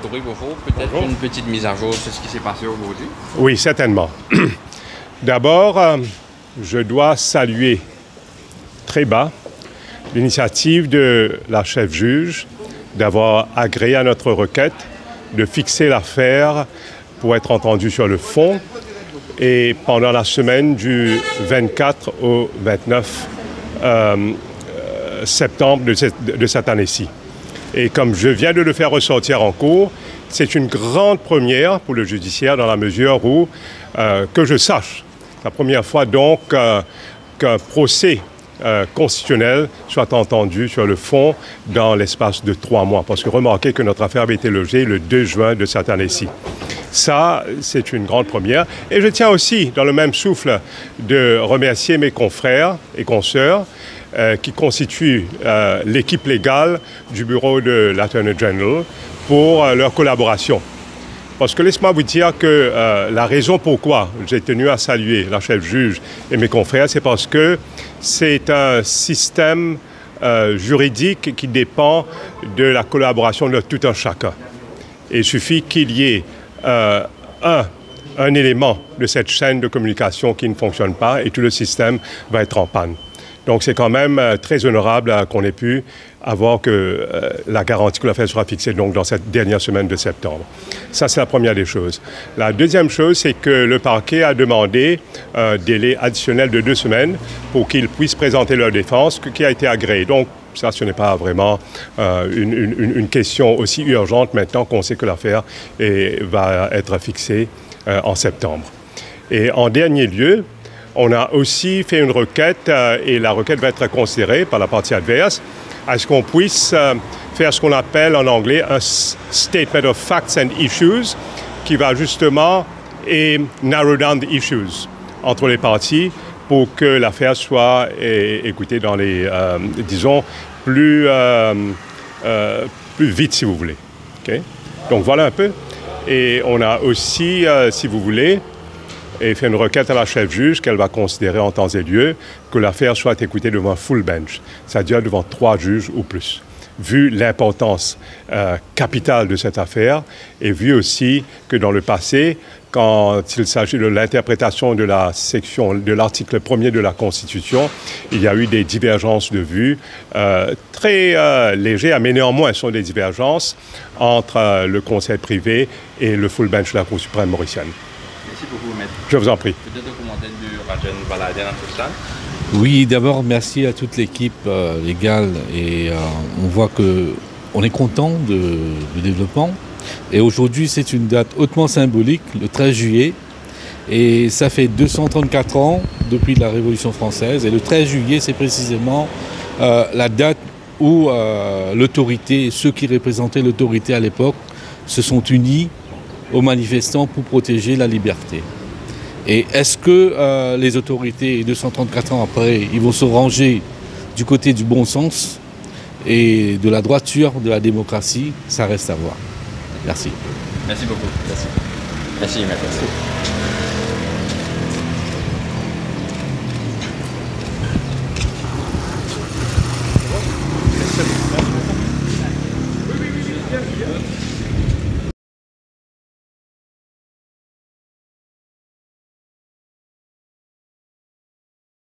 Pourriez-vous peut-être une petite mise à jour sur ce qui s'est passé aujourd'hui? Oui, certainement. D'abord, je dois saluer très bas l'initiative de la chef juge d'avoir agréé à notre requête de fixer l'affaire pour être entendue sur le fond et pendant la semaine du 24 au 29 septembre de cette année-ci. Et comme je viens de le faire ressortir en cours, c'est une grande première pour le judiciaire dans la mesure où, que je sache, la première fois donc qu'un procès constitutionnel soit entendu sur le fond dans l'espace de 3 mois. Parce que remarquez que notre affaire avait été logée le 2 juin de cette année-ci. Ça, c'est une grande première. Et je tiens aussi, dans le même souffle, de remercier mes confrères et consoeurs qui constituent l'équipe légale du bureau de l'Attorney General pour leur collaboration. Parce que laisse-moi vous dire que la raison pourquoi j'ai tenu à saluer la chef juge et mes confrères, c'est parce que c'est un système juridique qui dépend de la collaboration de tout un chacun. Et il suffit qu'il y ait un élément de cette chaîne de communication qui ne fonctionne pas et tout le système va être en panne. Donc c'est quand même très honorable qu'on ait pu avoir que la garantie que l'affaire sera fixée donc dans cette dernière semaine de septembre. Ça, c'est la première des choses. La deuxième chose, c'est que le parquet a demandé un délai additionnel de 2 semaines pour qu'ils puissent présenter leur défense, qui a été agréé. Donc ça, ce n'est pas vraiment une question aussi urgente maintenant qu'on sait que l'affaire va être fixée en septembre. Et en dernier lieu, on a aussi fait une requête et la requête va être considérée par la partie adverse à ce qu'on puisse faire ce qu'on appelle en anglais un Statement of Facts and Issues qui va justement narrow down the issues entre les parties pour que l'affaire soit écoutée dans les, disons, plus vite si vous voulez. Okay? Donc voilà un peu. Et on a aussi, si vous voulez, et fait une requête à la chef juge qu'elle va considérer en temps et lieu que l'affaire soit écoutée devant un full bench, c'est-à-dire devant 3 juges ou plus. Vu l'importance capitale de cette affaire et vu aussi que dans le passé, quand il s'agit de l'interprétation de la section de l'article 1er de la Constitution, il y a eu des divergences de vues très légères, mais néanmoins ce sont des divergences entre le conseil privé et le full bench de la Cour suprême mauricienne. Merci beaucoup, maître. Je vous en prie. Peut-être un commentaire du Rajan Baladen à tout ça? Oui, d'abord, merci à toute l'équipe légale et on voit qu'on est content du développement. Et aujourd'hui, c'est une date hautement symbolique, le 13 juillet. Et ça fait 234 ans depuis la Révolution française. Et le 13 juillet, c'est précisément la date où l'autorité, ceux qui représentaient l'autorité à l'époque, se sont unis aux manifestants pour protéger la liberté. Et est-ce que les autorités, 234 ans après, ils vont se ranger du côté du bon sens et de la droiture de la démocratie? Ça reste à voir. Merci. Merci beaucoup. Merci, maître.